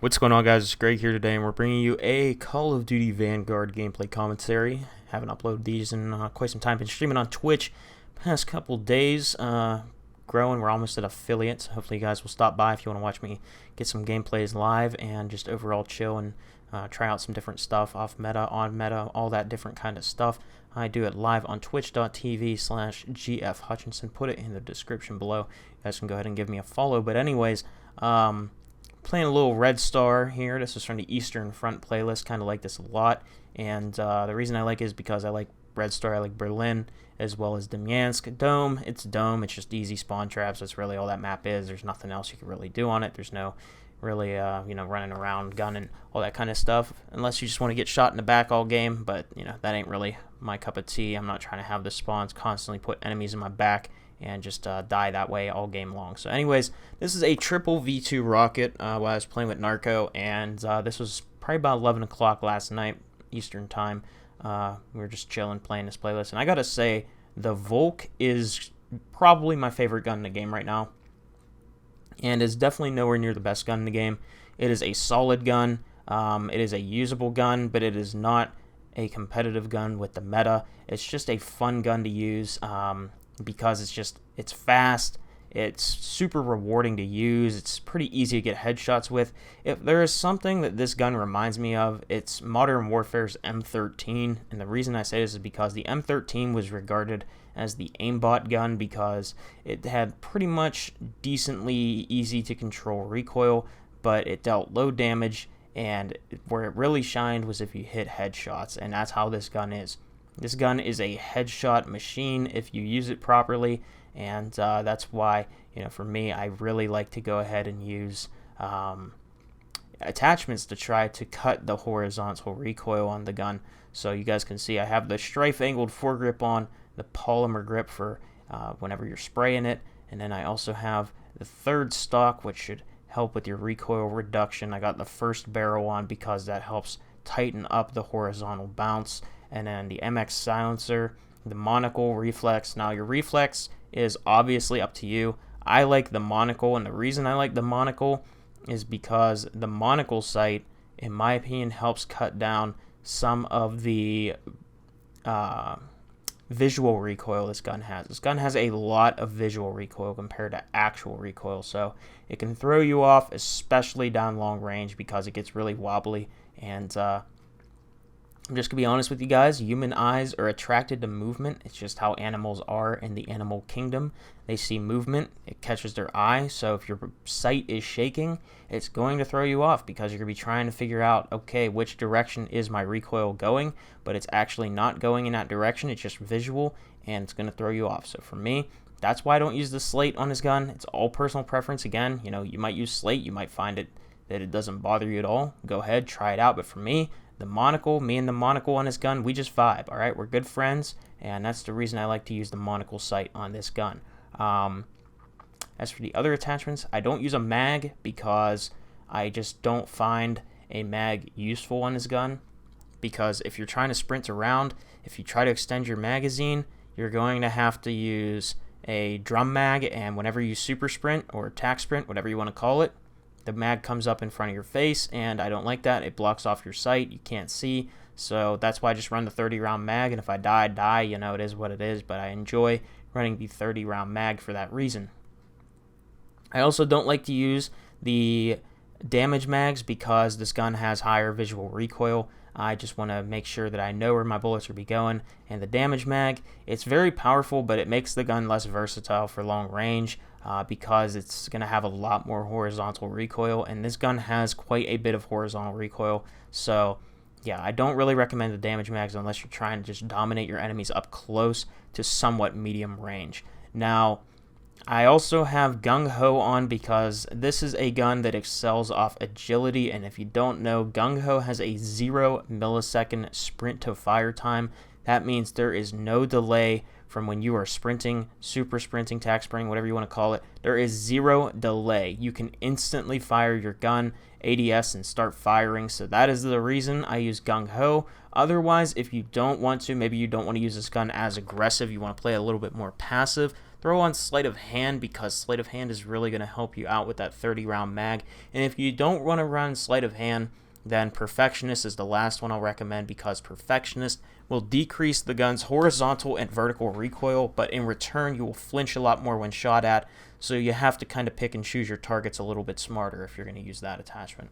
What's going on, guys? It's Greg here today, and we're bringing you a Call of Duty Vanguard gameplay commentary. Haven't uploaded these in quite some time. Been streaming on Twitch past couple days. Growing. We're almost at affiliates. Hopefully you guys will stop by if you want to watch me get some gameplays live and just overall chill and try out some different stuff off meta, on meta, all that different kind of stuff. I do it live on twitch.tv/GFHutchinson. Put it in the description below. You guys can go ahead and give me a follow. But anyways, playing a little Red Star here. This is from the Eastern Front playlist. Kind of like this a lot. And the reason I like it is because I like Red Star. I like Berlin as well as Demyansk. Dome. It's Dome. It's just easy spawn traps. That's really all that map is. There's nothing else you can really do on it. There's no really, running around, gunning, all that kind of stuff. Unless you just want to get shot in the back all game. But, that ain't really my cup of tea. I'm not trying to have the spawns constantly put enemies in my back and just die that way all game long. So anyways, this is a triple V2 rocket while I was playing with Narco, and this was probably about 11 o'clock last night, Eastern time. We were just chilling, playing this playlist, and I gotta say, the Volk is probably my favorite gun in the game right now, and is definitely nowhere near the best gun in the game. It is a solid gun, it is a usable gun, but it is not a competitive gun with the meta. It's just a fun gun to use, because it's fast, it's super rewarding to use, it's pretty easy to get headshots with. If there is something that this gun reminds me of, it's Modern Warfare's M13, and the reason I say this is because the M13 was regarded as the aimbot gun because it had pretty much decently easy to control recoil, but it dealt low damage, and where it really shined was if you hit headshots, and that's how this gun is. This gun is a headshot machine if you use it properly, and that's why, for me, I really like to go ahead and use attachments to try to cut the horizontal recoil on the gun. So you guys can see I have the strife-angled foregrip on, the polymer grip for whenever you're spraying it, and then I also have the third stock, which should help with your recoil reduction. I got the first barrel on because that helps tighten up the horizontal bounce. And then the MX silencer, the monocle, reflex. Now your reflex is obviously up to you. I like the monocle, and the reason I like the monocle is because the monocle sight, in my opinion, helps cut down some of the visual recoil this gun has. This gun has a lot of visual recoil compared to actual recoil, so it can throw you off, especially down long range, because it gets really wobbly. And I'm just going to be honest with you guys, human eyes are attracted to movement. It's just how animals are in the animal kingdom. They see movement, it catches their eye, so if your sight is shaking, it's going to throw you off because you're going to be trying to figure out, okay, which direction is my recoil going, but it's actually not going in that direction, it's just visual, and it's going to throw you off. So for me, that's why I don't use the slate on this gun. It's all personal preference. Again, you might use slate, you might find it that it doesn't bother you at all. Go ahead, try it out, but for me, the monocle, me and the monocle on this gun, we just vibe, all right? We're good friends, and that's the reason I like to use the monocle sight on this gun. As for the other attachments, I don't use a mag because I just don't find a mag useful on this gun, because if you're trying to sprint around, if you try to extend your magazine, you're going to have to use a drum mag, and whenever you super sprint or attack sprint, whatever you want to call it, the mag comes up in front of your face, and I don't like that. It blocks off your sight. You can't see. So that's why I just run the 30-round mag, and if I die, I die. It is what it is, but I enjoy running the 30-round mag for that reason. I also don't like to use the damage mags because this gun has higher visual recoil. I just want to make sure that I know where my bullets will be going. And the damage mag, it's very powerful, but it makes the gun less versatile for long range because it's going to have a lot more horizontal recoil, and this gun has quite a bit of horizontal recoil. So yeah, I don't really recommend the damage mags unless you're trying to just dominate your enemies up close to somewhat medium range. Now, I also have Gung Ho on because this is a gun that excels off agility, and if you don't know, Gung Ho has a 0 millisecond sprint to fire time. That means there is no delay from when you are sprinting, super sprinting, tac sprinting, whatever you want to call it. There is 0 delay. You can instantly fire your gun, ADS, and start firing. So that is the reason I use Gung Ho. Otherwise, if you don't want to, maybe you don't want to use this gun as aggressive, you want to play a little bit more passive, throw on sleight of hand, because sleight of hand is really going to help you out with that 30-round mag. And if you don't want to run sleight of hand, then Perfectionist is the last one I'll recommend, because Perfectionist will decrease the gun's horizontal and vertical recoil, but in return you will flinch a lot more when shot at, so you have to kind of pick and choose your targets a little bit smarter if you're going to use that attachment.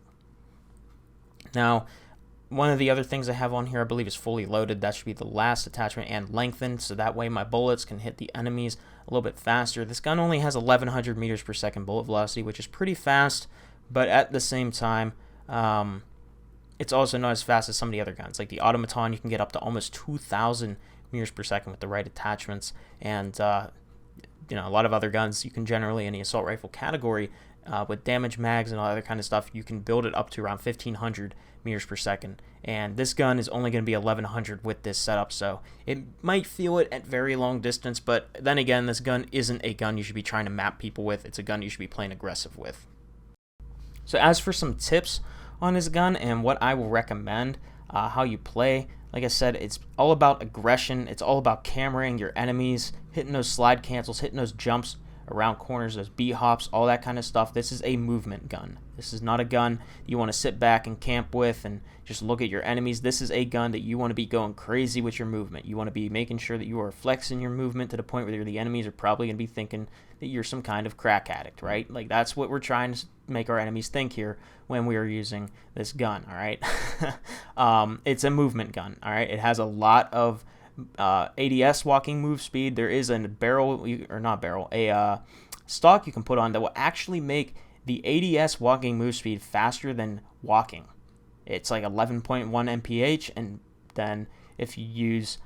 Now, one of the other things I have on here, I believe, is fully loaded. That should be the last attachment, and lengthened, so that way my bullets can hit the enemies a little bit faster. This gun only has 1100 meters per second bullet velocity, which is pretty fast, but at the same time, it's also not as fast as some of the other guns. Like the Automaton, you can get up to almost 2000 meters per second with the right attachments, and you know, a lot of other guns you can generally, in the assault rifle category, with damage mags and all other kind of stuff, you can build it up to around 1500 meters per second, and this gun is only going to be 1100 with this setup, so it might feel it at very long distance, but then again, this gun isn't a gun you should be trying to map people with. It's a gun you should be playing aggressive with. So as for some tips on this gun and what I will recommend, how you play, like I said, it's all about aggression. It's all about cameraing your enemies, hitting those slide cancels, hitting those jumps around corners, those B-hops, all that kind of stuff. This is a movement gun. This is not a gun you want to sit back and camp with and just look at your enemies. This is a gun that you want to be going crazy with your movement. You want to be making sure that you are flexing your movement to the point where the enemies are probably going to be thinking that you're some kind of crack addict, right? Like, that's what we're trying to make our enemies think here when we are using this gun, all right? It's a movement gun, all right? It has a lot of ADS walking move speed. There is a barrel, or not barrel, a stock you can put on that will actually make the ADS walking move speed faster than walking. It's like 11.1 mph, and then if you use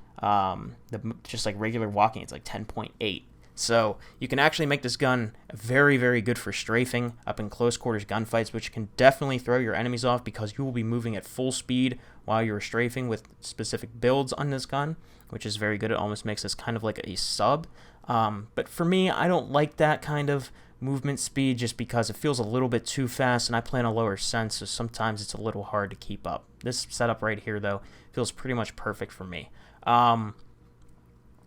just like regular walking, it's like 10.8. So you can actually make this gun very, very good for strafing up in close quarters gunfights, which can definitely throw your enemies off because you will be moving at full speed while you're strafing with specific builds on this gun, which is very good. It almost makes this kind of like a sub. But for me, I don't like that kind of movement speed just because it feels a little bit too fast, and I play on a lower sense, so sometimes it's a little hard to keep up. This setup right here, though, feels pretty much perfect for me.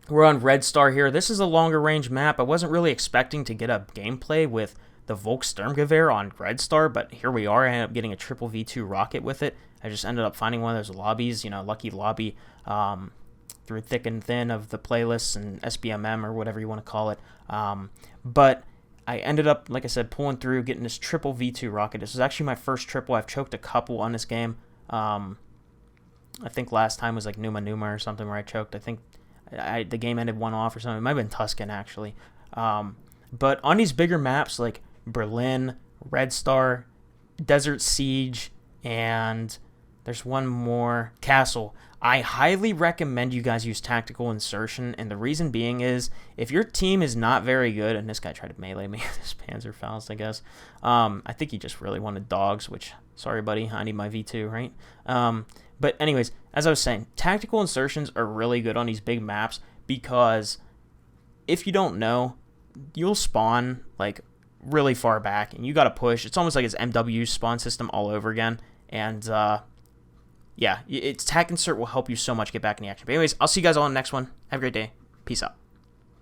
We're on Red Star here. This is a longer range map. I wasn't really expecting to get a gameplay with the Volkssturmgewehr on Red Star, but here we are. I ended up getting a triple V2 rocket with it. I just ended up finding one of those lobbies, you know, lucky lobby, through thick and thin of the playlists and SBMM or whatever you want to call it. But I ended up, like I said, pulling through, getting this triple V2 rocket. This was actually my first triple. I've choked a couple on this game. I think last time was like Numa Numa or something where I choked. I think the game ended one off or something. It might have been Tuscan, actually. But on these bigger maps like Berlin, Red Star, Desert Siege, and there's one more, Castle, I highly recommend you guys use tactical insertion, and the reason being is if your team is not very good, and this guy tried to melee me with his Panzerfaust, I guess. I think he just really wanted dogs, which, sorry buddy, I need my V2, right? But anyways, as I was saying, tactical insertions are really good on these big maps because if you don't know, you'll spawn like really far back and you got to push. It's almost like it's MW spawn system all over again. And yeah, tac insert will help you so much get back in the action. But anyways, I'll see you guys all in the next one. Have a great day. Peace out.